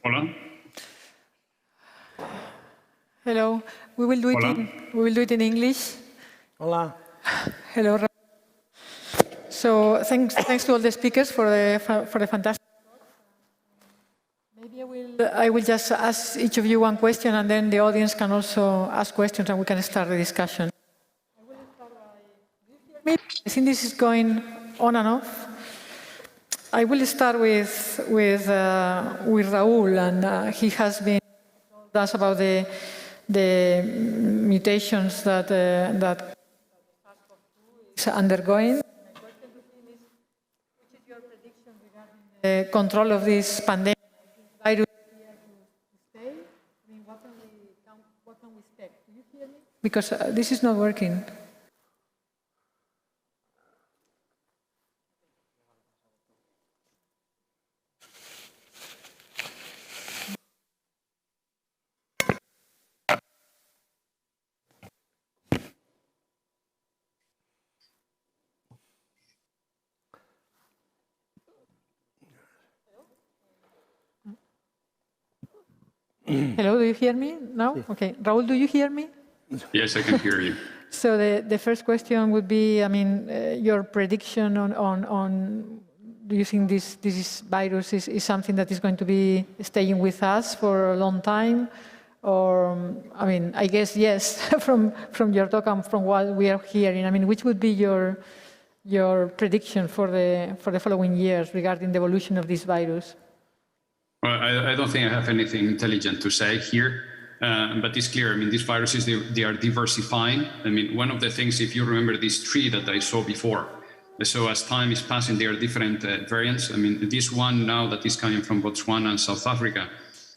Hola. Hello. We will do it in English. Hola. Hello. So thanks to all the speakers for the fantastic talk. Maybe I will just ask each of you one question, and then the audience can also ask questions, and we can start the discussion. I will start by, I think this is going on and off. I will start with Raúl, and he has been told us about the mutations that is undergoing. My question to him is, which is your prediction regarding the control of this pandemic? Is this virus here to stay? I mean, what can we expect? Do you hear me? Because this is not working. Hello, do you hear me now? Okay. Raúl, do you hear me? Yes, I can hear you. So the first question would be, I mean, your prediction on do you think this virus is something that is going to be staying with us for a long time? Or, I mean, I guess yes, from your talk and from what we are hearing. I mean, which would be your prediction for the following years regarding the evolution of this virus? Well, I don't think I have anything intelligent to say here, but it's clear. I mean, these viruses, they are diversifying. I mean, one of the things, if you remember this tree that I saw before, so as time is passing, there are different variants. I mean, this one now that is coming from Botswana and South Africa,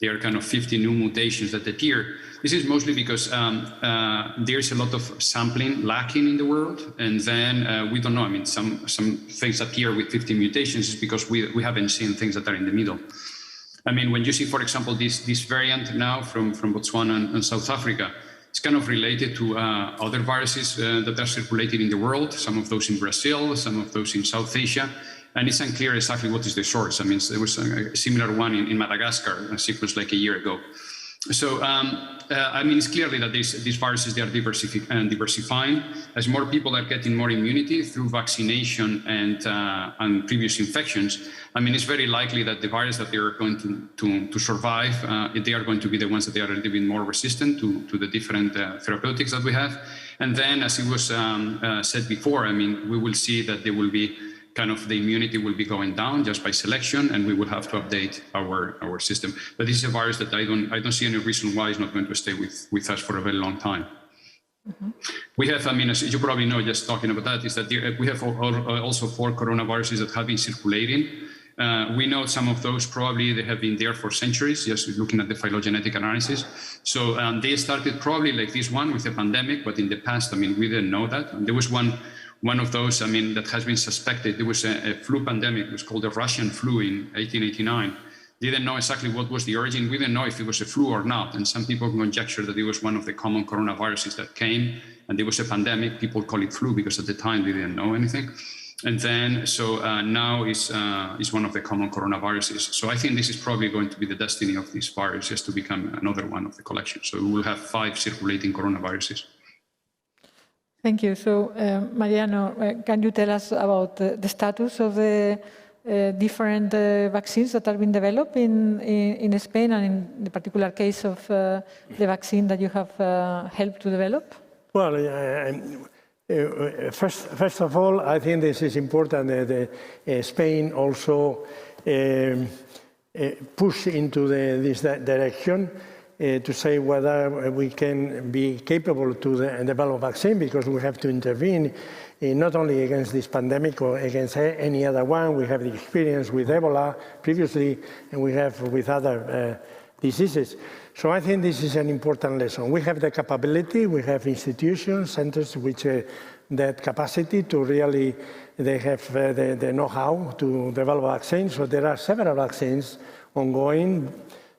there are kind of 50 new mutations that appear. This is mostly because there's a lot of sampling lacking in the world, and then we don't know. I mean, some things appear with 50 mutations is because we haven't seen things that are in the middle. I mean, when you see, for example, this variant now from Botswana and South Africa, it's kind of related to other viruses that are circulating in the world, some of those in Brazil, some of those in South Asia, and it's unclear exactly what is the source. I mean, there was a similar one in Madagascar, sequenced like a year ago. So, I mean, it's clearly that these viruses, they are diversifying. As more people are getting more immunity through vaccination and previous infections, I mean, it's very likely that the virus that they are going to survive, they are going to be the ones that they are a little bit more resistant to the different therapeutics that we have. And then, as it was said before, I mean, we will see that there will be kind of the immunity will be going down just by selection, and we will have to update our system. But this is a virus that I don't see any reason why it's not going to stay with us for a very long time. Mm-hmm. We have, I mean, as you probably know, just talking about that, is that we have also 4 coronaviruses that have been circulating. We know some of those probably they have been there for centuries, just looking at the phylogenetic analysis. So they started probably like this one with a pandemic, but in the past, I mean, we didn't know that. And there was one of those, I mean, that has been suspected. There was a flu pandemic. It was called the Russian flu in 1889. Didn't know exactly what was the origin. We didn't know if it was a flu or not. And some people conjectured that it was one of the common coronaviruses that came, and there was a pandemic. People call it flu because at the time they didn't know anything. And then, so now is one of the common coronaviruses. So I think this is probably going to be the destiny of this virus, just to become another one of the collection. So we will have 5 circulating coronaviruses. Thank you. So, Mariano, can you tell us about the status of the different vaccines that are being developed in Spain, and in the particular case of the vaccine that you have helped to develop? Well, first of all, I think this is important that Spain also push into this direction. To say whether we can be capable to develop a vaccine, because we have to intervene not only against this pandemic or against any other one. We have the experience with Ebola previously, and we have with other diseases. So I think this is an important lesson. We have the capability, we have institutions, centers which that capacity to really, they have the know-how to develop vaccines. So there are several vaccines ongoing,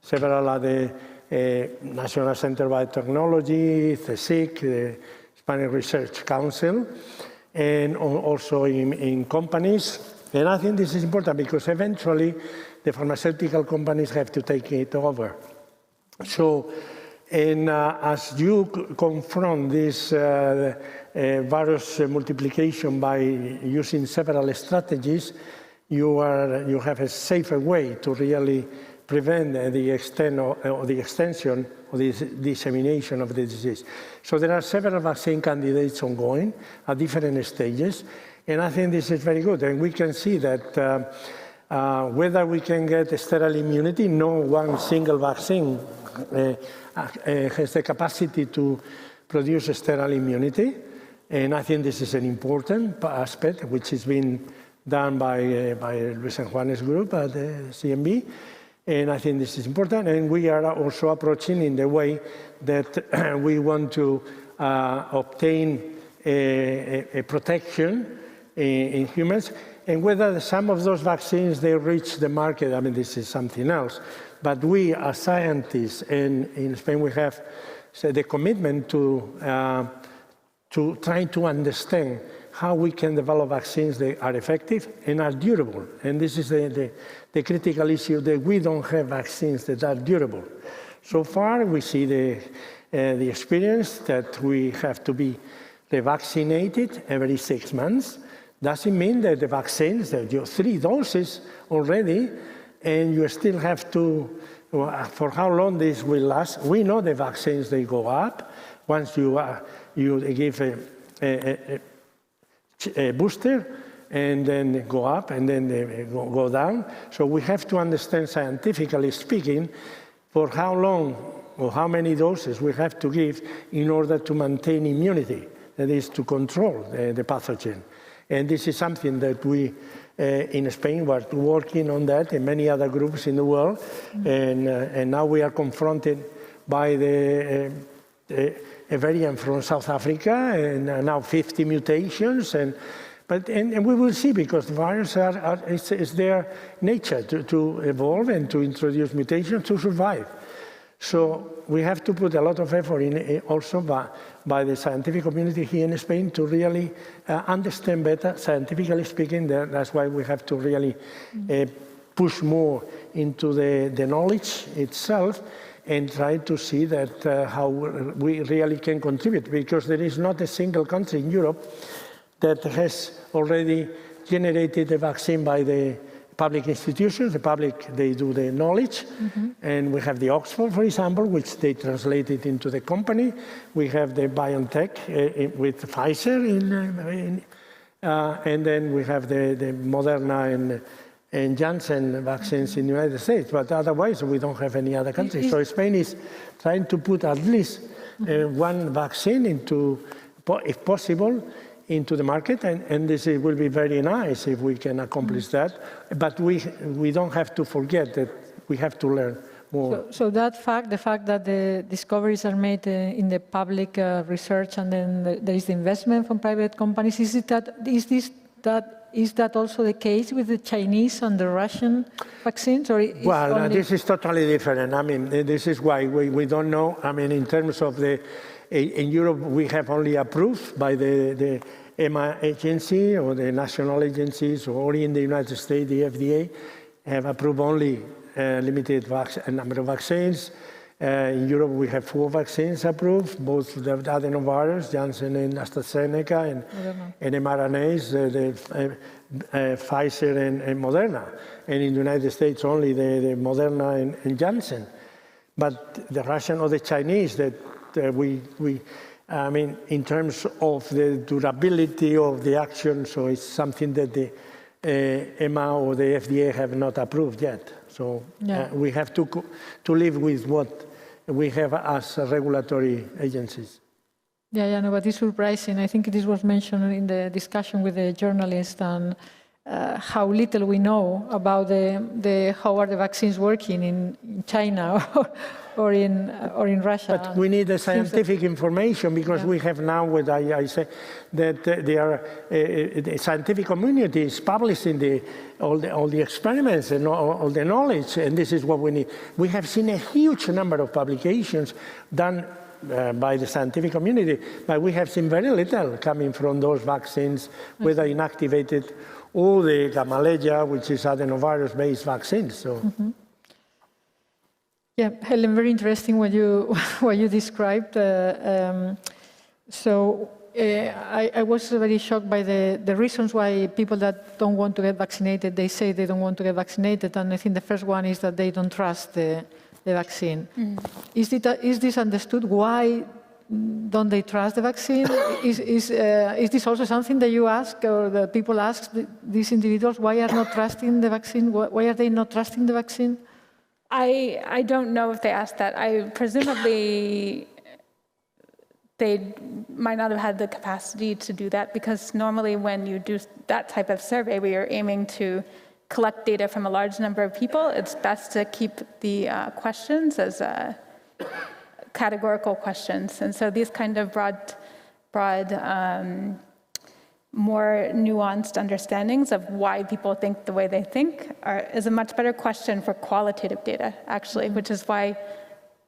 several are the National Center of Biotechnology, CSIC, the Spanish Research Council, and also in companies. And I think this is important because eventually the pharmaceutical companies have to take it over. So, and as you confront this virus multiplication by using several strategies, you have a safer way to really prevent the extension or the dissemination of the disease. So there are several vaccine candidates ongoing at different stages, and I think this is very good. And we can see that whether we can get sterile immunity, no one single vaccine has the capacity to produce sterile immunity. And I think this is an important aspect, which has been done by Luis and Juan's group at the CMB. And I think this is important. And we are also approaching in the way that we want to obtain a protection in humans. And whether some of those vaccines, they reach the market, I mean, this is something else. But we as scientists, and in Spain we have the commitment to try to understand how we can develop vaccines that are effective and are durable. And this is the critical issue, that we don't have vaccines that are durable. So far, we see the experience that we have to be revaccinated every 6 months. Doesn't mean that the vaccines, that you have 3 doses already, and you still have to, for how long this will last. We know the vaccines, they go up. Once you give a booster, and then go up, and then they go down. So we have to understand, scientifically speaking, for how long or how many doses we have to give in order to maintain immunity, that is, to control the pathogen. And this is something that we, in Spain, were working on that, and many other groups in the world. And now we are confronted by a variant from South Africa, and now 50 mutations. And we will see, because the virus is their nature to evolve and to introduce mutations to survive. So we have to put a lot of effort in also by the scientific community here in Spain to really understand better, scientifically speaking. That's why we have to really push more into the knowledge itself and try to see that how we really can contribute, because there is not a single country in Europe that has already generated a vaccine by the public institutions. The public, they do the knowledge. And we have the Oxford, for example, which they translated into the company. We have the BioNTech with Pfizer, and then we have the Moderna and Janssen vaccines in the United States. But otherwise, we don't have any other country. So Spain is trying to put at least one vaccine into, if possible, into the market, and this will be very nice if we can accomplish that. But we don't have to forget that we have to learn more. So that fact, the fact that the discoveries are made in the public research, and then there is the investment from private companies, is that also the case with the Chinese and the Russian vaccines? Or well, this is totally different. I mean, this is why we don't know. I mean, in terms of in Europe, we have only approved by the EMA agency or the national agencies, or in the United States, the FDA have approved only limited number of vaccines. In Europe, we have 4 vaccines approved, both the adenovirus, Janssen and AstraZeneca, and mRNAs, the Pfizer and Moderna. And in the United States, only the Moderna and Janssen. But the Russian or the Chinese, that I mean, in terms of the durability of the action, so it's something that the EMA or the FDA have not approved yet. So we have to live with what we have as regulatory agencies. No, but it's surprising. I think this was mentioned in the discussion with the journalist, and how little we know about how are the vaccines working in China or in Russia. But we need the scientific information, because we have now what I say, that the scientific community is publishing all the experiments and all the knowledge, and this is what we need. We have seen a huge number of publications done by the scientific community, but we have seen very little coming from those vaccines, whether inactivated or the Gamaleya, which is adenovirus-based vaccines. So. Yeah, Helen, very interesting what you described. I was very shocked by the reasons why people that don't want to get vaccinated, they say they don't want to get vaccinated, and I think the first one is that they don't trust the vaccine. Is this understood? Why don't they trust the vaccine? Is this also something that you ask, or the people ask these individuals, why are not trusting the vaccine? Why are they not trusting the vaccine? I don't know if they asked that. Presumably they might not have had the capacity to do that, because normally when you do that type of survey where you're aiming to collect data from a large number of people, it's best to keep the questions as categorical questions. And so these kind of broad more nuanced understandings of why people think the way they think is a much better question for qualitative data, actually, which is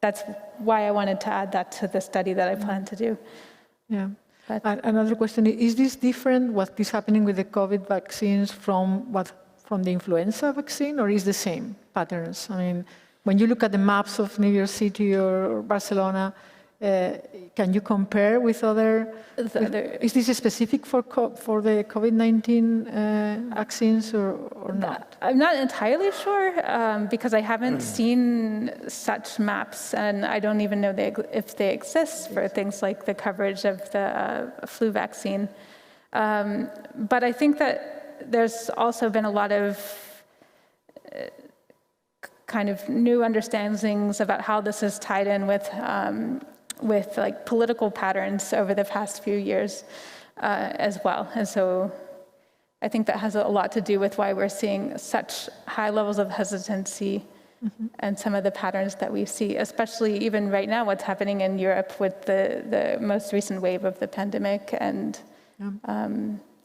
that's why I wanted to add that to the study that I plan to do. Yeah. Another question, is this different, what is happening with the COVID vaccines from the influenza vaccine, or is the same patterns? I mean, when you look at the maps of New York City or Barcelona, can you compare with other? Is this specific for the COVID-19 vaccines or not? I'm not entirely sure because I haven't seen such maps, and I don't even know if they exist for things like the coverage of the flu vaccine. But I think that there's also been a lot of kind of new understandings about how this is tied in with like political patterns over the past few years as well. And so I think that has a lot to do with why we're seeing such high levels of hesitancy and some of the patterns that we see, especially even right now, what's happening in Europe with the most recent wave of the pandemic and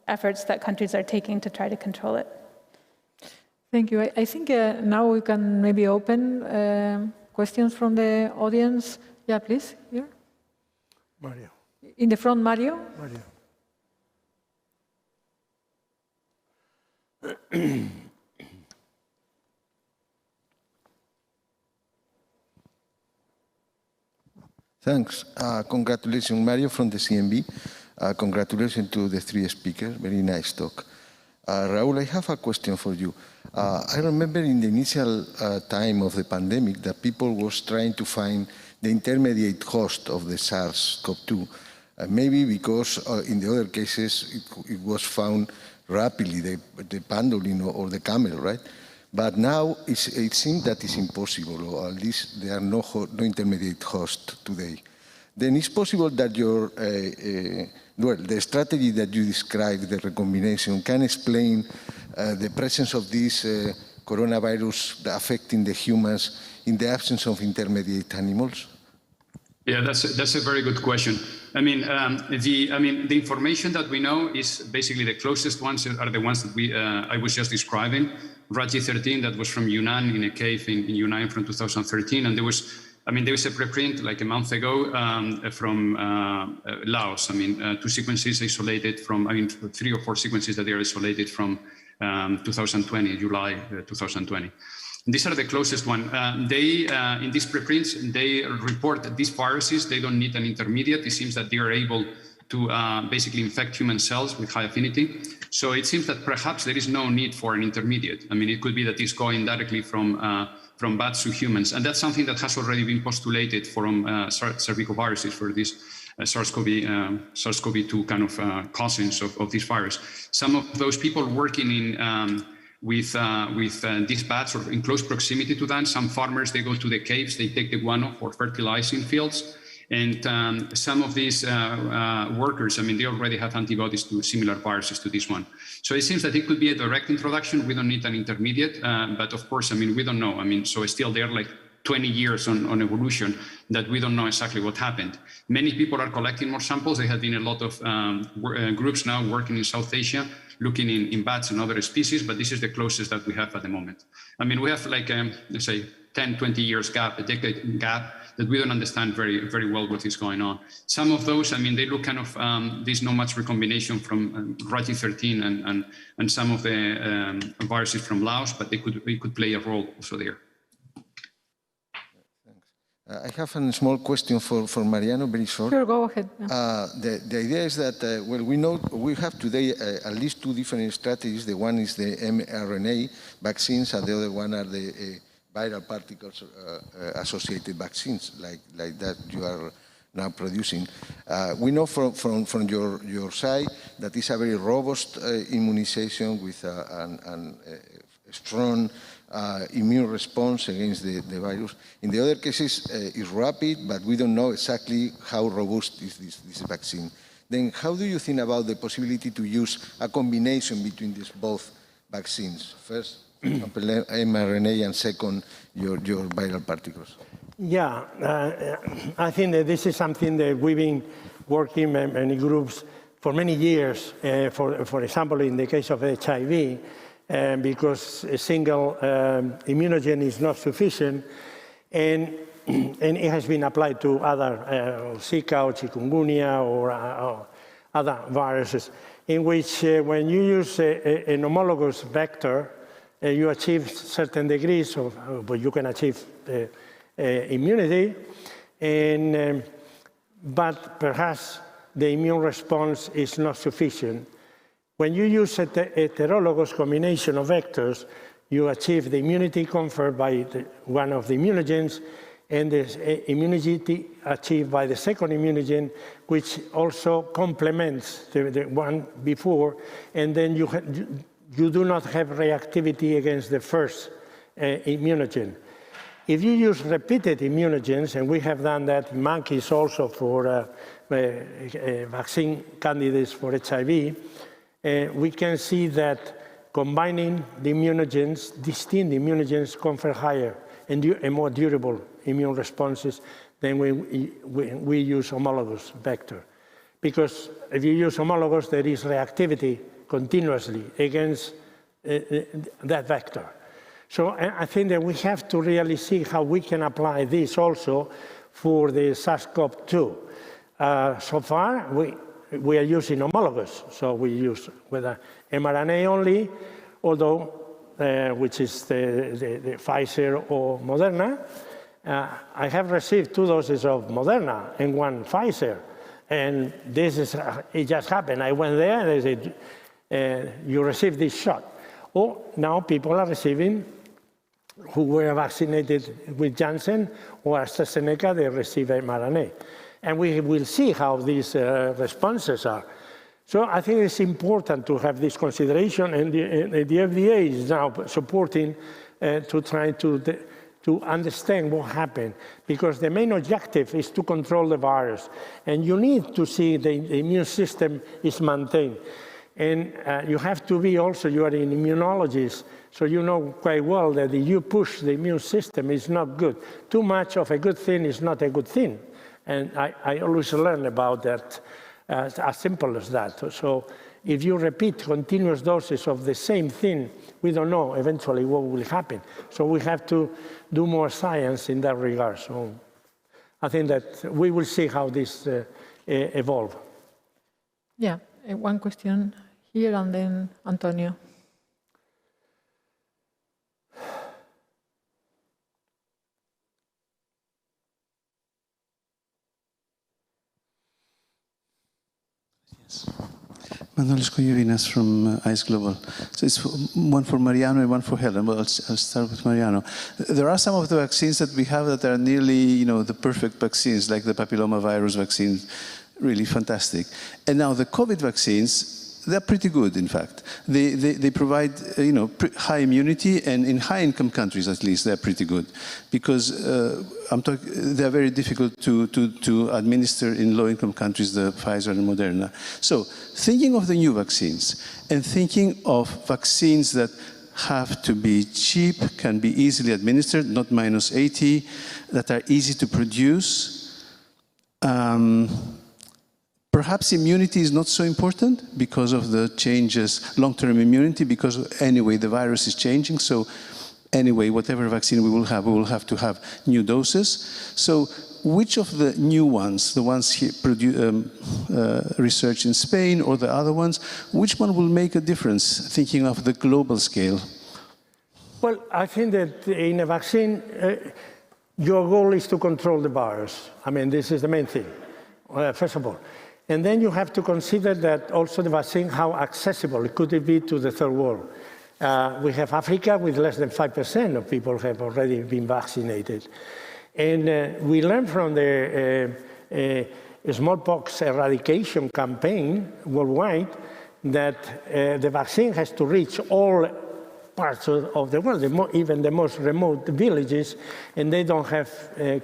efforts that countries are taking to try to control it. Thank you. I think now we can maybe open questions from the audience. Yeah, please, here. Mario. In the front, Mario. Thanks. Congratulations, Mario from the CNB. Congratulations to the three speakers. Very nice talk. Raúl, I have a question for you. I remember in the initial time of the pandemic that people was trying to find the intermediate host of the SARS-CoV-2, maybe because in the other cases it was found rapidly, the pangolin or the camel, right? But now it seems that it's impossible, or at least there are no intermediate host today. Then it's possible that your, the strategy that you described, the recombination, can explain the presence of this coronavirus affecting the humans in the absence of intermediate animals? Yeah, that's a very good question. I mean, the information that we know is basically the closest ones are the ones that I was just describing. Raji 13, that was from Yunnan, in a cave in Yunnan from 2013, and there was a preprint like a month ago from Laos. Two sequences isolated from, 3 or 4 sequences that they are isolated from 2020, July 2020. These are the closest one. In these preprints, they report that these viruses, they don't need an intermediate. It seems that they are able to basically infect human cells with high affinity. So it seems that perhaps there is no need for an intermediate. It could be that it's going directly from bats to humans. And that's something that has already been postulated from cervicoviruses for this SARS-CoV-2 kind of cousins of this virus. Some of those people working in with these bats or in close proximity to them. Some farmers, they go to the caves, they take the guano for fertilizing fields. And some of these workers, they already have antibodies to similar viruses to this one. So it seems that it could be a direct introduction. We don't need an intermediate, but of course, we don't know. So still there are like 20 years on evolution that we don't know exactly what happened. Many people are collecting more samples. There have been a lot of groups now working in South Asia, looking in bats and other species, but this is the closest that we have at the moment. We have like, let's say, 10, 20 years gap, a decade gap that we don't understand very well what is going on. Some of those, I mean, they look kind of, there's not much recombination from RAG13 and some of the viruses from Laos, but they could play a role also there. I have a small question for Mariano, very short. Sure, go ahead. The idea is that, well, we know we have today at least two different strategies. The one is the mRNA vaccines, and the other one are the viral particles associated vaccines, like that you are now producing. We know from your side that it's a very robust immunization with a strong immune response against the virus. In the other cases, it's rapid, but we don't know exactly how robust is this vaccine. Then how do you think about the possibility to use a combination between these both vaccines? First, mRNA, and second, your viral particles. Yeah, I think that this is something that we've been working many groups for many years. For example, in the case of HIV, because a single immunogen is not sufficient, and it has been applied to other Zika or chikungunya or other viruses, in which when you use an homologous vector, you achieve certain degrees of, but you can achieve immunity, but perhaps the immune response is not sufficient. When you use a heterologous combination of vectors, you achieve the immunity conferred by one of the immunogens and the immunity achieved by the second immunogen, which also complements the one before, and then you do not have reactivity against the first immunogen. If you use repeated immunogens, and we have done that in monkeys also for vaccine candidates for HIV, we can see that combining the immunogens, distinct immunogens, confer higher and more durable immune responses than when we use homologous vector. Because if you use homologous, there is reactivity continuously against that vector. So I think that we have to really see how we can apply this also for the SARS-CoV-2. So far, we are using homologous, so we use whether mRNA only, although which is the Pfizer or Moderna. I have received 2 doses of Moderna and 1 Pfizer, and this is it just happened. I went there and they said, you received this shot. Oh, now people are receiving, who were vaccinated with Janssen or AstraZeneca, they receive mRNA. And we will see how these responses are. So I think it's important to have this consideration, and the FDA is now supporting to try to understand what happened, because the main objective is to control the virus, and you need to see the immune system is maintained. And you have to be also, you are an immunologist, so you know quite well that if you push the immune system, it's not good. Too much of a good thing is not a good thing. And I always learn about that, as simple as that. So if you repeat continuous doses of the same thing, we don't know eventually what will happen. So we have to do more science in that regard. So I think that we will see how this evolve. Yeah, one question here and then Antonio. Manuel Escoyovinas from ICE Global. So it's one for Mariano and one for Helen. Well, I'll start with Mariano. There are some of the vaccines that we have that are nearly, the perfect vaccines, like the papillomavirus vaccine, really fantastic. And now the COVID vaccines, they're pretty good, in fact. They provide, high immunity, and in high-income countries, at least, they're pretty good, because they're very difficult to administer in low-income countries, the Pfizer and Moderna. So, thinking of the new vaccines and thinking of vaccines that have to be cheap, can be easily administered, not -80, that are easy to produce. Perhaps immunity is not so important because of the changes, long-term immunity, because anyway the virus is changing. So anyway, whatever vaccine we will have to have new doses. So which of the new ones, the ones here researched in Spain or the other ones, which one will make a difference, thinking of the global scale? Well, I think that in a vaccine, your goal is to control the virus. I mean, this is the main thing, first of all. And then you have to consider that also the vaccine, how accessible could it be to the third world? We have Africa with less than 5% of people have already been vaccinated. And we learned from the smallpox eradication campaign worldwide that the vaccine has to reach all parts of the world, even the most remote villages, and they don't have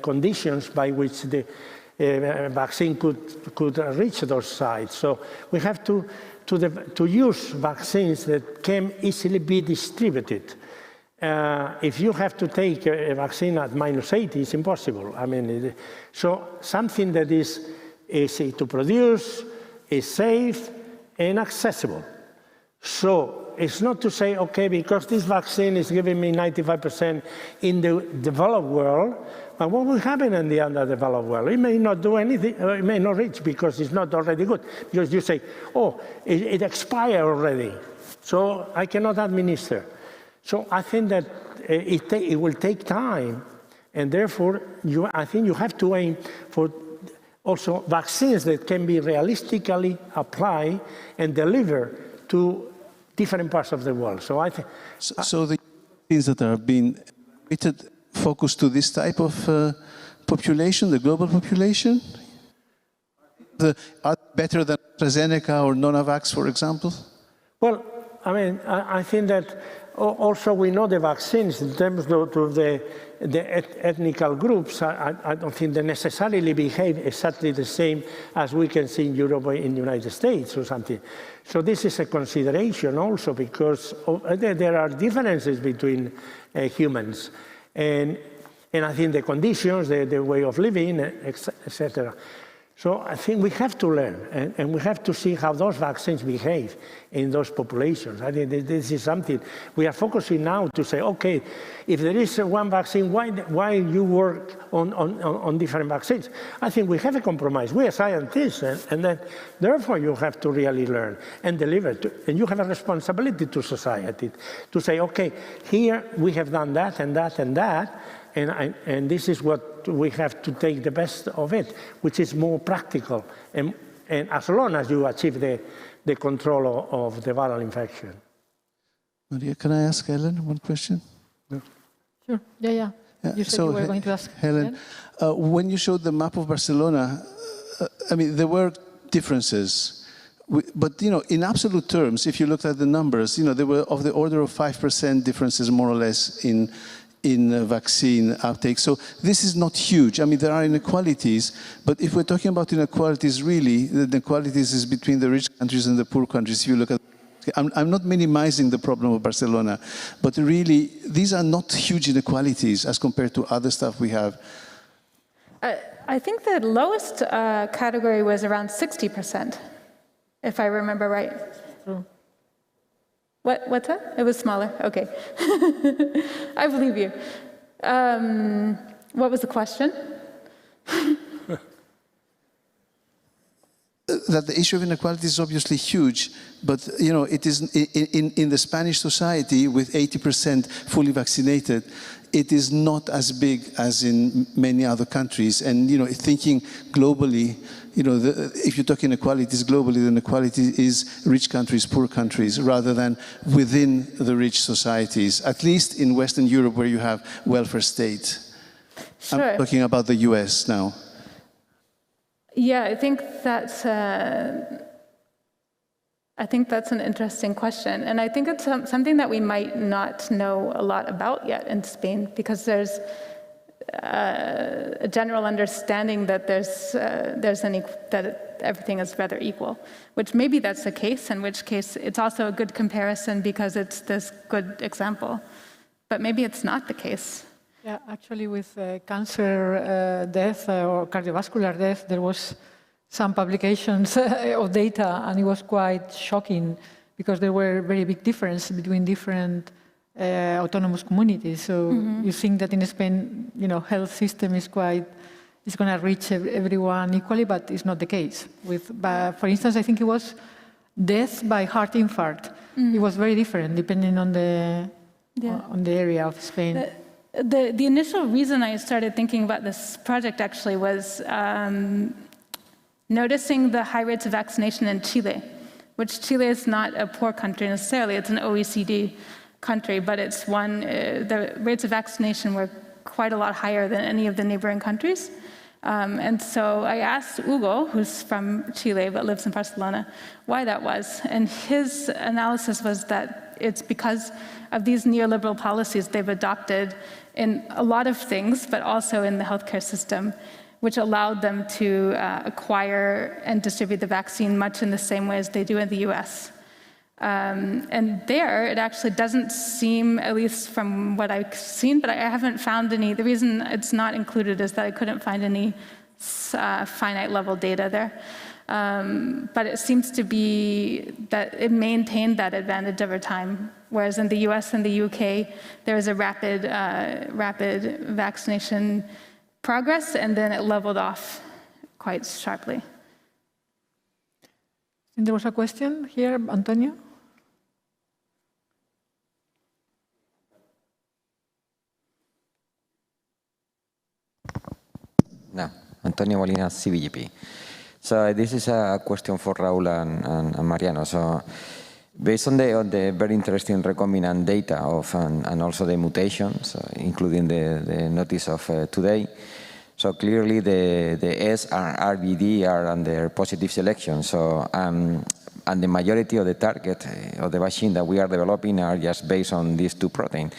conditions by which the vaccine could reach those sites. So we have to use vaccines that can easily be distributed. If you have to take a vaccine at -80, it's impossible. I mean, so something that is easy to produce, is safe, and accessible. So it's not to say, okay, because this vaccine is giving me 95% in the developed world, but what will happen in the underdeveloped world? It may not do anything, or it may not reach because it's not already good. Because you say, oh, it expired already, so I cannot administer. So I think that it will take time, and therefore I think you have to aim for also vaccines that can be realistically applied and delivered to different parts of the world. So I think. So the vaccines that are being focused to this type of population, the global population, are better than AstraZeneca or Novavax, for example? Well, I mean, I think that also we know the vaccines in terms of the ethnical groups. I don't think they necessarily behave exactly the same as we can see in Europe or in the United States or something. So this is a consideration also because there are differences between humans. And I think the conditions, the way of living, etc. So I think we have to learn, and we have to see how those vaccines behave in those populations. I think this is something we are focusing now to say, okay, if there is one vaccine, why you work on different vaccines? I think we have a compromise. We are scientists, and then therefore you have to really learn and deliver. And you have a responsibility to society to say, okay, here we have done that and that and that, and this is what we have to take the best of it, which is more practical, and as long as you achieve the control of the viral infection. Maria, can I ask Helen one question? No. Sure, yeah. You said you were going to ask Helen. When you showed the map of Barcelona, I mean, there were differences. But, in absolute terms, if you looked at the numbers, they were of the order of 5% differences, more or less, in vaccine uptake. So this is not huge. I mean, there are inequalities, but if we're talking about inequalities, really, the inequalities is between the rich countries and the poor countries. If you look at, I'm not minimizing the problem of Barcelona, but really, these are not huge inequalities as compared to other stuff we have. I think the lowest category was around 60%, if I remember right. What's that? It was smaller? Okay. I believe you. What was the question? That the issue of inequality is obviously huge, but it is in the Spanish society with 80% fully vaccinated, it is not as big as in many other countries. And thinking globally, if you talk inequalities globally, the inequality is rich countries, poor countries, rather than within the rich societies, at least in Western Europe where you have welfare state. Sure. I'm talking about the US now. Yeah, I think that's an interesting question. And I think it's something that we might not know a lot about yet in Spain, because there's a general understanding that that everything is rather equal, which maybe that's the case, in which case it's also a good comparison because it's this good example. But maybe it's not the case. Yeah, actually with cancer death or cardiovascular death, there was some publications of data, and it was quite shocking because there were very big differences between different autonomous communities. So you think that in Spain, health system is going to reach everyone equally, but it's not the case. For instance, I think it was death by heart infarct. It was very different depending on the area of Spain. The initial reason I started thinking about this project actually was noticing the high rates of vaccination in Chile, which Chile is not a poor country necessarily, it's an OECD country, but it's one, the rates of vaccination were quite a lot higher than any of the neighboring countries. And so I asked Hugo, who's from Chile but lives in Barcelona, why that was. And his analysis was that it's because of these neoliberal policies they've adopted in a lot of things, but also in the healthcare system, which allowed them to acquire and distribute the vaccine much in the same way as they do in the US. And there, it actually doesn't seem, at least from what I've seen, but I haven't found any. The reason it's not included is that I couldn't find any finite level data there. But it seems to be that it maintained that advantage over time, whereas in the US and the UK, there was a rapid vaccination progress, and then it leveled off quite sharply. And there was a question here, Antonio. No, Antonio Molina, CBGP. So this is a question for Raúl and Mariano. So based on the very interesting recombinant data of and also the mutations, including the notice of today, so clearly the S and RBD are under positive selection. So and the majority of the target of the vaccine that we are developing are just based on these two proteins.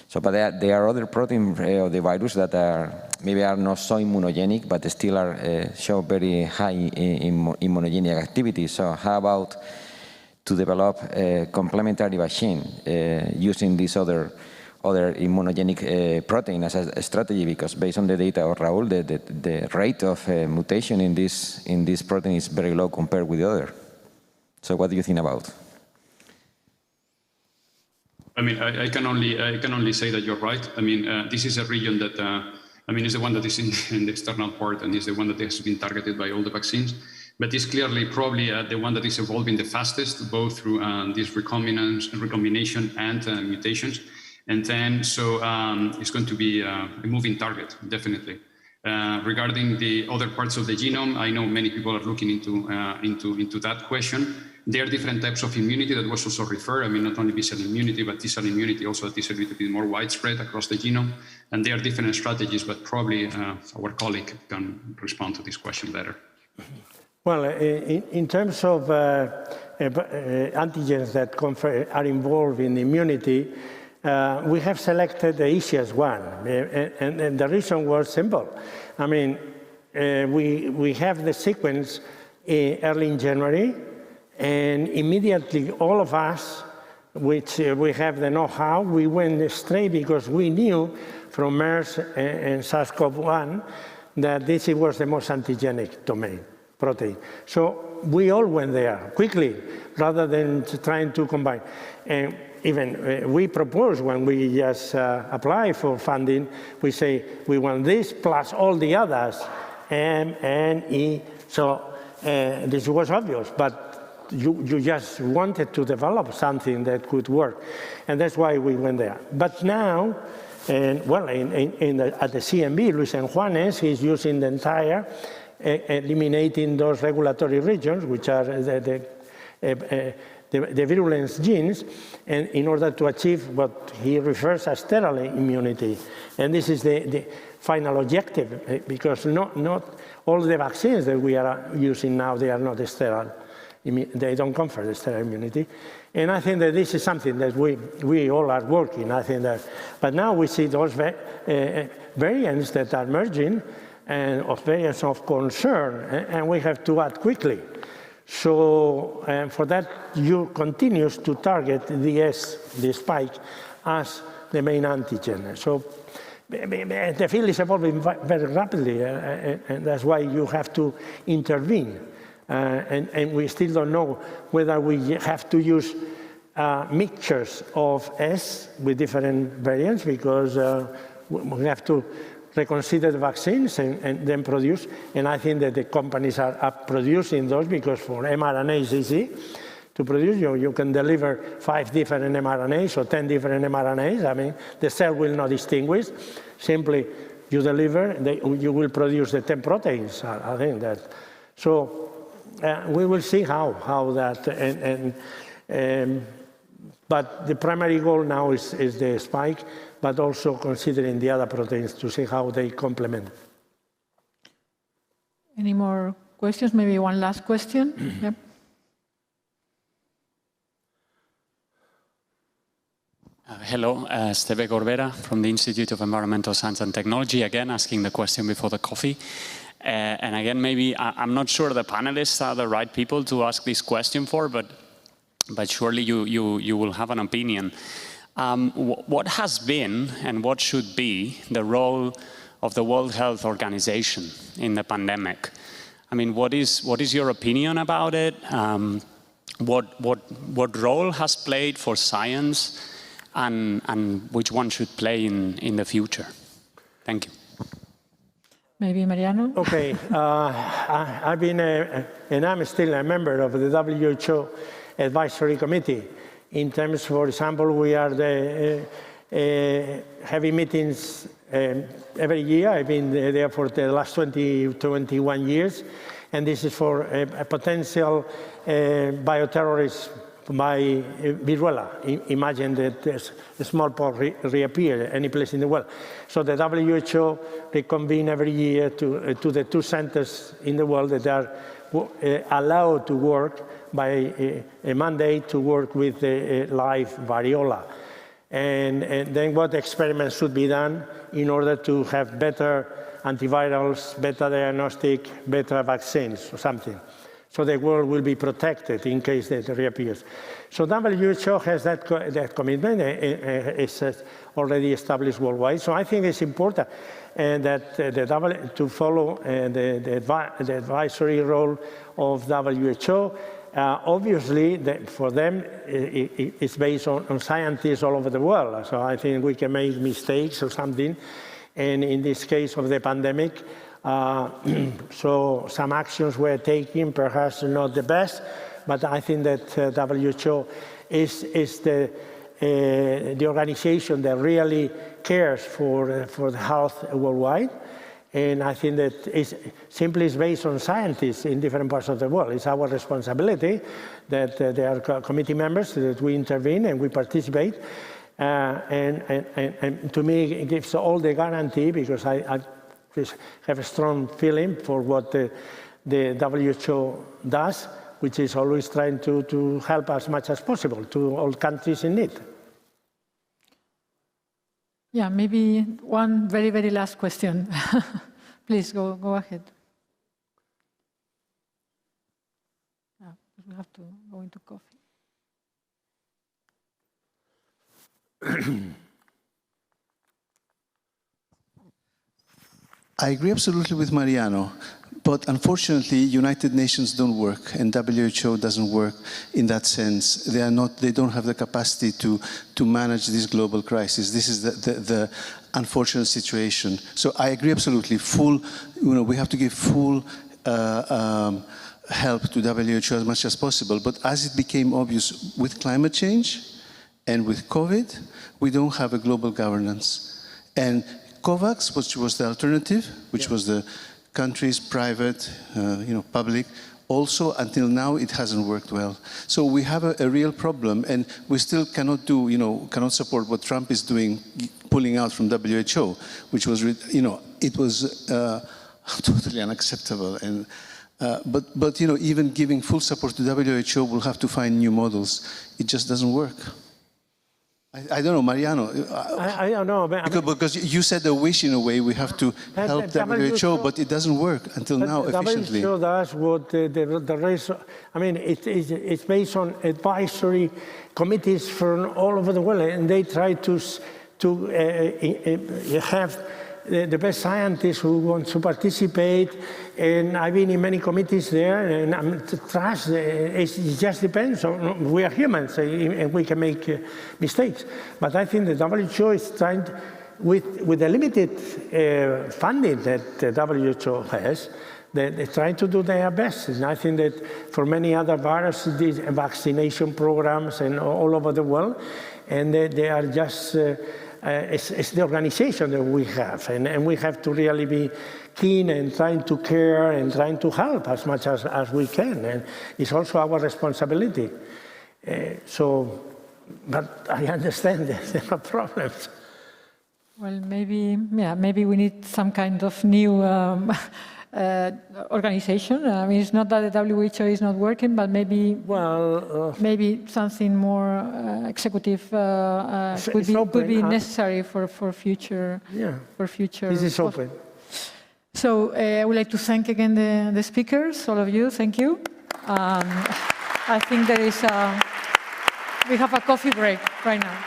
So, but there are other proteins of the virus that maybe are not so immunogenic, but still show very high immunogenic activity. So how about to develop a complementary vaccine using this other immunogenic protein as a strategy? Because based on the data of Raúl, the rate of mutation in this protein is very low compared with the other. So what do you think about? I mean, I can only say that you're right. I mean, this is a region that, is the one that is in the external part and is the one that has been targeted by all the vaccines. But it's clearly probably the one that is evolving the fastest, both through this recombination and mutations. And then, so it's going to be a moving target, definitely. Regarding the other parts of the genome, I know many people are looking into that question. There are different types of immunity that was also referred. I mean, not only B-cell immunity, but T-cell immunity also that is a little bit more widespread across the genome. And there are different strategies, but probably our colleague can respond to this question better. Well, in terms of antigens that are involved in immunity, we have selected the easiest one. And the reason was simple. I mean, we have the sequence early in January, and immediately all of us, which we have the know-how, we went straight because we knew from MERS and SARS-CoV-1 that this was the most antigenic domain, protein. So we all went there quickly, rather than trying to combine. And even we propose when we just apply for funding, we say we want this plus all the others, M, N, E. So this was obvious, but you just wanted to develop something that could work. And that's why we went there. But now, at the CMB, Luis Juanes is using the entire, eliminating those regulatory regions, which are the virulence genes, and in order to achieve what he refers as sterile immunity. And this is the final objective, because not all the vaccines that we are using now, they are not sterile. They don't confer the sterile immunity. And I think that this is something that we all are working. I think that, but now we see those variants that are emerging, and of variants of concern, and we have to act quickly. So for that, you continue to target the spike as the main antigen. So the field is evolving very rapidly, and that's why you have to intervene. And we still don't know whether we have to use mixtures of S with different variants, because we have to reconsider the vaccines and then produce. And I think that the companies are producing those, because for mRNA it's easy to produce. You can deliver 5 different mRNAs or 10 different mRNAs. I mean, the cell will not distinguish. Simply you deliver, you will produce the 10 proteins. I think that. So we will see how that, but the primary goal now is the spike, but also considering the other proteins to see how they complement. Any more questions? Maybe one last question. Yep. Hello, Esteve Corbera from the Institute of Environmental Science and Technology, again asking the question before the coffee. And again, maybe I'm not sure the panelists are the right people to ask this question for, but surely you will have an opinion. What has been and what should be the role of the World Health Organization in the pandemic? I mean, what is your opinion about it? What role has played for science, and which one should play in the future? Thank you. Maybe Mariano? Okay, I've been, and I'm still a member of the WHO Advisory Committee. In terms, for example, we are having meetings every year. I've been there for the last 21 years, and this is for a potential bioterrorist by viruela. Imagine that the smallpox reappear any place in the world. So the WHO reconvene every year to the 2 centers in the world that are allowed to work by a mandate to work with the live variola. And then what experiments should be done in order to have better antivirals, better diagnostic, better vaccines or something. So the world will be protected in case it reappears. So WHO has that commitment. It's already established worldwide. So I think it's important that to follow the advisory role of WHO. Obviously, for them, it's based on scientists all over the world. So I think we can make mistakes or something. And in this case of the pandemic, so some actions were taken, perhaps not the best, but I think that WHO is the organization that really cares for the health worldwide. And I think that it's simply based on scientists in different parts of the world. It's our responsibility that there are committee members that we intervene and we participate. And to me, it gives all the guarantee, because I have a strong feeling for what the WHO does, which is always trying to help as much as possible to all countries in need. Yeah, maybe one very, very last question. Please go ahead. We have to go into coffee. I agree absolutely with Mariano, but unfortunately, United Nations don't work, and WHO doesn't work in that sense. They don't have the capacity to manage this global crisis. This is the unfortunate situation. So I agree absolutely. We have to give full help to WHO as much as possible. But as it became obvious with climate change and with COVID, we don't have a global governance. And COVAX, which was the alternative, which was the countries, private, public, also until now it hasn't worked well. So we have a real problem, and we still cannot cannot support what Trump is doing, pulling out from WHO, which was, it was totally unacceptable. And but even giving full support to WHO, we'll have to find new models. It just doesn't work. I don't know, Mariano. I don't know. Because you said a wish in a way, we have to help WHO, but it doesn't work until now efficiently. WHO does what the rest, I mean, it's based on advisory committees from all over the world, and they try to have the best scientists who want to participate, and I've been in many committees there, and I'm trust, it just depends on, we are humans, and we can make mistakes. But I think the WHO is trying, with the limited funding that the WHO has, they're trying to do their best. And I think that for many other viruses, these vaccination programs and all over the world, and they are just, it's the organization that we have, and we have to really be keen and trying to care and trying to help as much as we can, and it's also our responsibility. But I understand that there are problems. Well, maybe we need some kind of new organization. I mean, it's not that the WHO is not working, but maybe maybe something more executive could be necessary for future. Yeah. For future. This is open. So I would like to thank again the speakers, all of you. Thank you. I think there is we have a coffee break right now.